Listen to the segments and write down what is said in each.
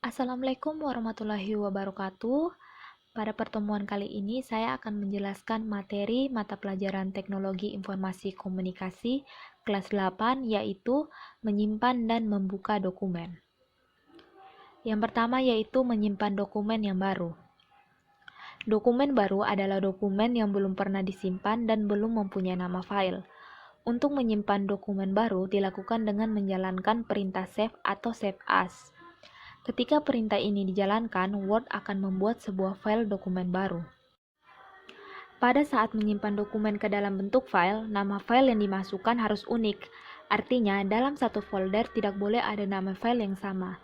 Assalamualaikum warahmatullahi wabarakatuh. Pada pertemuan kali ini saya akan menjelaskan materi mata pelajaran Teknologi Informasi Komunikasi kelas 8 yaitu menyimpan dan membuka dokumen. Yang pertama yaitu menyimpan dokumen yang baru. Dokumen baru adalah dokumen yang belum pernah disimpan dan belum mempunyai nama file. Untuk menyimpan dokumen baru dilakukan dengan menjalankan perintah save atau save as. Ketika perintah ini dijalankan, Word akan membuat sebuah file dokumen baru. Pada saat menyimpan dokumen ke dalam bentuk file, nama file yang dimasukkan harus unik. Artinya, dalam satu folder tidak boleh ada nama file yang sama.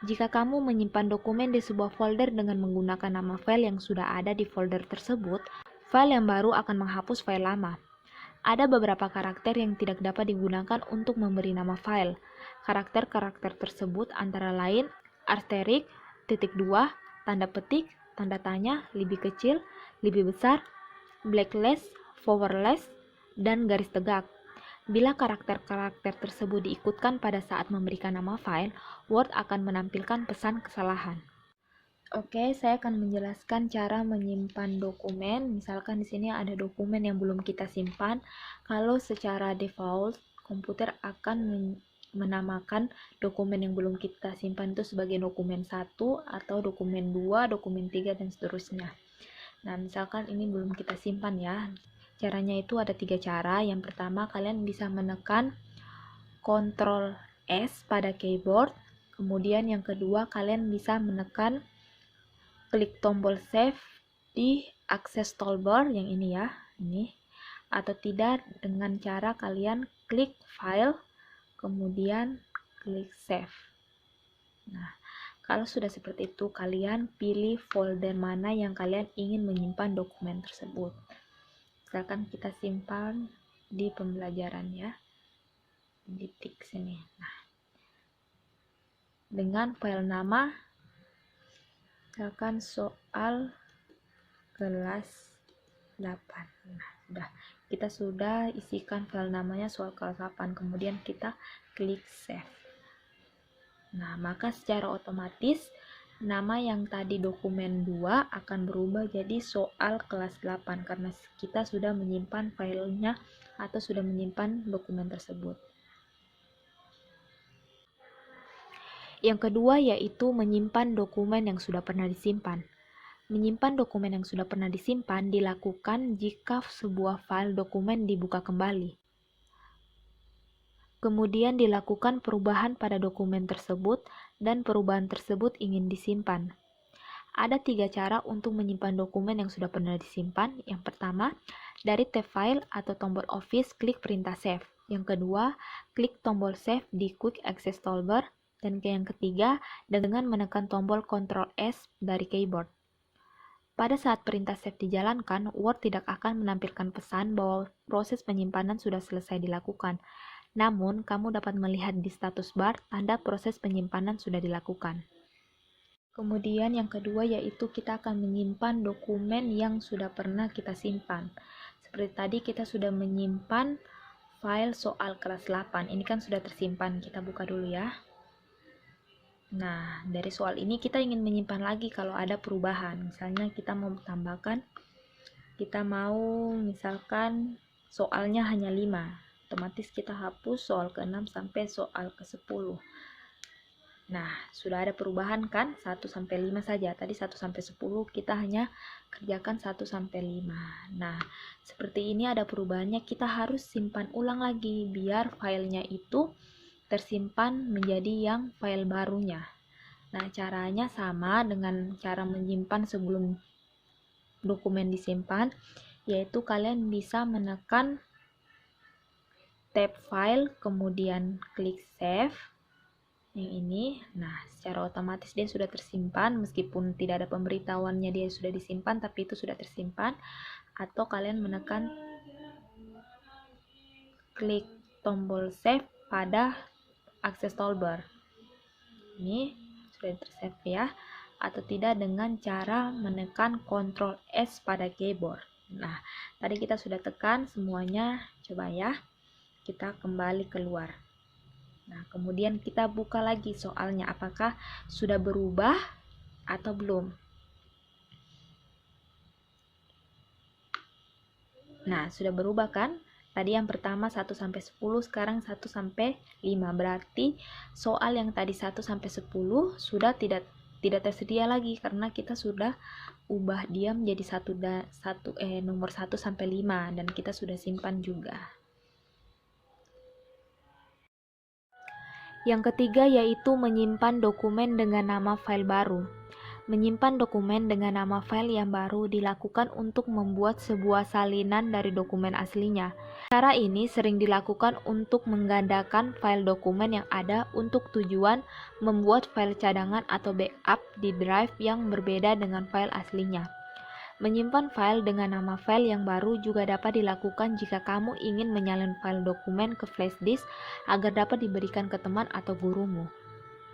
Jika kamu menyimpan dokumen di sebuah folder dengan menggunakan nama file yang sudah ada di folder tersebut, file yang baru akan menghapus file lama. Ada beberapa karakter yang tidak dapat digunakan untuk memberi nama file. Karakter-karakter tersebut antara lain asterik, titik dua, tanda petik, tanda tanya, lebih kecil, lebih besar, blacklist, forwardless, dan garis tegak. Bila karakter-karakter tersebut diikutkan pada saat memberikan nama file, Word akan menampilkan pesan kesalahan. Oke, saya akan menjelaskan cara menyimpan dokumen. Misalkan di sini ada dokumen yang belum kita simpan. Kalau secara default, komputer akan menamakan dokumen yang belum kita simpan itu sebagai dokumen 1 atau dokumen 2, dokumen 3, dan seterusnya. Nah, misalkan ini belum kita simpan ya. Caranya itu ada 3 cara. Yang pertama, kalian bisa menekan Ctrl S pada keyboard. Kemudian yang kedua, kalian bisa menekan klik tombol save di akses toolbar yang ini ya, ini. Atau tidak dengan cara kalian klik file, kemudian klik save. Nah, kalau sudah seperti itu, kalian pilih folder mana yang kalian ingin menyimpan dokumen tersebut. Misalkan kita simpan di pembelajaran ya, di tik sini. Nah, dengan file nama, misalkan soal kelas 8. Nah, kita sudah isikan file namanya soal kelas 8, kemudian kita klik save. Nah, maka secara otomatis nama yang tadi dokumen 2 akan berubah jadi soal kelas 8 karena kita sudah menyimpan filenya atau sudah menyimpan dokumen tersebut. Yang kedua yaitu menyimpan dokumen yang sudah pernah disimpan. Menyimpan dokumen yang sudah pernah disimpan dilakukan jika sebuah file dokumen dibuka kembali. Kemudian dilakukan perubahan pada dokumen tersebut dan perubahan tersebut ingin disimpan. Ada 3 cara untuk menyimpan dokumen yang sudah pernah disimpan. Yang pertama, dari tab file atau tombol office klik perintah save. Yang kedua, klik tombol save di quick access toolbar. Dan yang ketiga, dengan menekan tombol Ctrl S dari keyboard. Pada saat perintah save dijalankan, Word tidak akan menampilkan pesan bahwa proses penyimpanan sudah selesai dilakukan. Namun, kamu dapat melihat di status bar tanda proses penyimpanan sudah dilakukan. Kemudian yang kedua yaitu kita akan menyimpan dokumen yang sudah pernah kita simpan. Seperti tadi kita sudah menyimpan file soal kelas 8. Ini kan sudah tersimpan. Kita buka dulu ya. Nah, dari soal ini kita ingin menyimpan lagi kalau ada perubahan. Misalnya kita mau tambahkan, kita mau misalkan soalnya hanya 5. Otomatis kita hapus soal ke-6 sampai soal ke-10. Nah, sudah ada perubahan kan? 1 sampai 5 saja. Tadi 1 sampai 10 kita hanya kerjakan 1 sampai 5. Nah, seperti ini ada perubahannya, kita harus simpan ulang lagi biar filenya itu tersimpan menjadi yang file barunya. Nah, caranya sama dengan cara menyimpan sebelum dokumen disimpan, yaitu kalian bisa menekan tab file, kemudian klik save, yang ini. Nah, secara otomatis dia sudah tersimpan, meskipun tidak ada pemberitahuannya dia sudah disimpan, tapi itu sudah tersimpan. Atau kalian menekan klik tombol save pada akses toolbar. Ini sudah tersave ya, atau tidak dengan cara menekan Ctrl S pada keyboard. Nah, tadi kita sudah tekan semuanya, coba ya, kita kembali keluar. Nah, kemudian kita buka lagi soalnya apakah sudah berubah atau belum. Nah, sudah berubah kan? Tadi yang pertama 1 sampai 10, sekarang 1 sampai 5. Berarti soal yang tadi 1 sampai 10 sudah tidak tersedia lagi karena kita sudah ubah dia menjadi nomor 1 sampai 5 dan kita sudah simpan juga. Yang ketiga yaitu menyimpan dokumen dengan nama file baru. Menyimpan dokumen dengan nama file yang baru dilakukan untuk membuat sebuah salinan dari dokumen aslinya. Cara ini sering dilakukan untuk menggandakan file dokumen yang ada untuk tujuan membuat file cadangan atau backup di drive yang berbeda dengan file aslinya. Menyimpan file dengan nama file yang baru juga dapat dilakukan jika kamu ingin menyalin file dokumen ke flash disk agar dapat diberikan ke teman atau gurumu.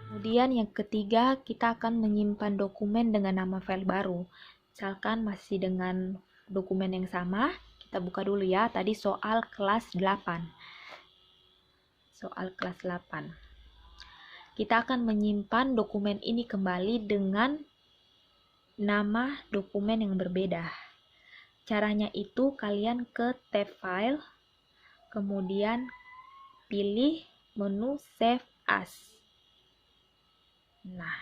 Kemudian yang ketiga, kita akan menyimpan dokumen dengan nama file baru. Misalkan masih dengan dokumen yang sama, kita buka dulu ya. Tadi soal kelas 8. Soal kelas 8. Kita akan menyimpan dokumen ini kembali dengan nama dokumen yang berbeda. Caranya itu kalian ke tab file, kemudian pilih menu save as. Nah,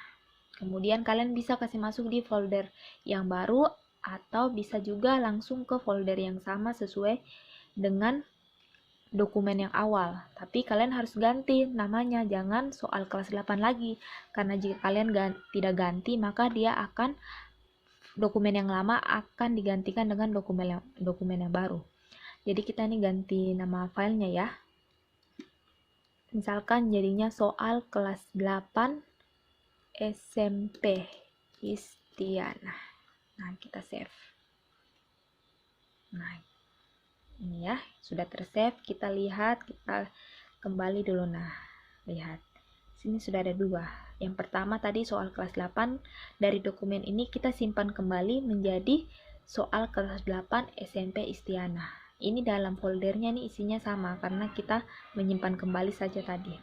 kemudian kalian bisa kasih masuk di folder yang baru atau bisa juga langsung ke folder yang sama sesuai dengan dokumen yang awal. Tapi kalian harus ganti namanya, jangan soal kelas 8 lagi. Karena jika kalian tidak ganti, maka dokumen yang lama akan digantikan dengan dokumen yang baru. Jadi kita ini ganti nama filenya ya. Misalkan jadinya soal kelas 8 SMP Istiana. Nah, kita save. Nah, ini ya, sudah tersave. Kita lihat, kita kembali dulu. Nah, lihat. Sini sudah ada 2. Yang pertama tadi soal kelas 8, dari dokumen ini kita simpan kembali menjadi soal kelas 8 SMP Istiana. Ini dalam foldernya nih isinya sama karena kita menyimpan kembali saja tadi.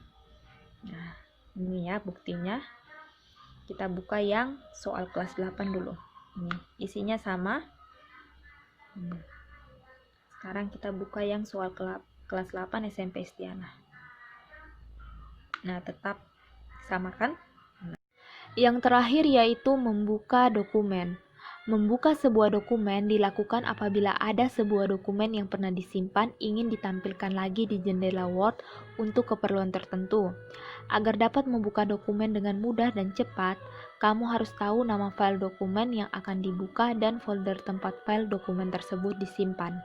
Nah, ini ya buktinya. Kita buka yang soal kelas 8 dulu. Ini isinya sama. Sekarang kita buka yang soal kelas 8 SMP Istiana. Nah, tetap sama kan? Yang terakhir yaitu membuka dokumen. Membuka sebuah dokumen dilakukan apabila ada sebuah dokumen yang pernah disimpan ingin ditampilkan lagi di jendela Word untuk keperluan tertentu. Agar dapat membuka dokumen dengan mudah dan cepat, kamu harus tahu nama file dokumen yang akan dibuka dan folder tempat file dokumen tersebut disimpan.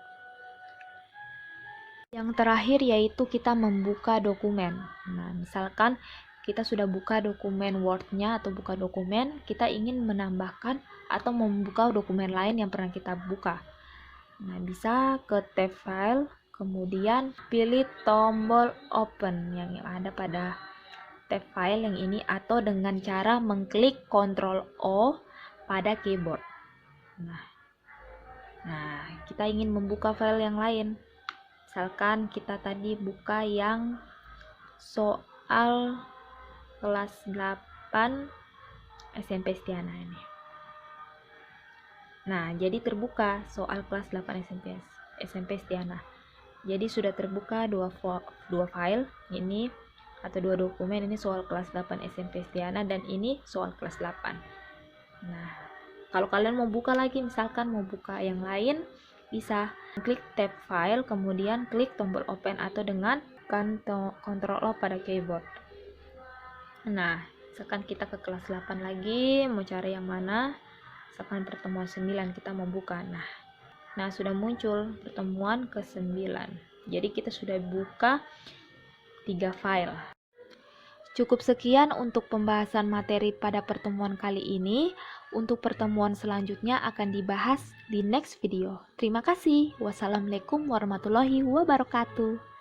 Yang terakhir yaitu kita membuka dokumen. Nah, misalkan kita sudah buka dokumen Word-nya atau buka dokumen, kita ingin menambahkan atau membuka dokumen lain yang pernah kita buka. Nah, bisa ke tab file, kemudian pilih tombol open yang ada pada tab file yang ini atau dengan cara mengklik Ctrl O pada keyboard. Nah, kita ingin membuka file yang lain. Misalkan kita tadi buka yang soal kelas 8 SMP Istiana ini. Nah, jadi terbuka soal kelas 8 SMP Istiana. Jadi sudah terbuka dua file ini atau 2 dokumen, ini soal kelas 8 SMP Istiana dan ini soal kelas 8. Nah, kalau kalian mau buka lagi, misalkan mau buka yang lain, bisa klik tab file, kemudian klik tombol open atau dengan Ctrl O pada keyboard. Nah, misalkan kita ke kelas 8 lagi, mau cari yang mana? Misalkan pertemuan 9 kita mau buka. Nah, sudah muncul pertemuan ke-9. Jadi kita sudah buka 3 file. Cukup sekian untuk pembahasan materi pada pertemuan kali ini. Untuk pertemuan selanjutnya akan dibahas di next video. Terima kasih. Wassalamualaikum warahmatullahi wabarakatuh.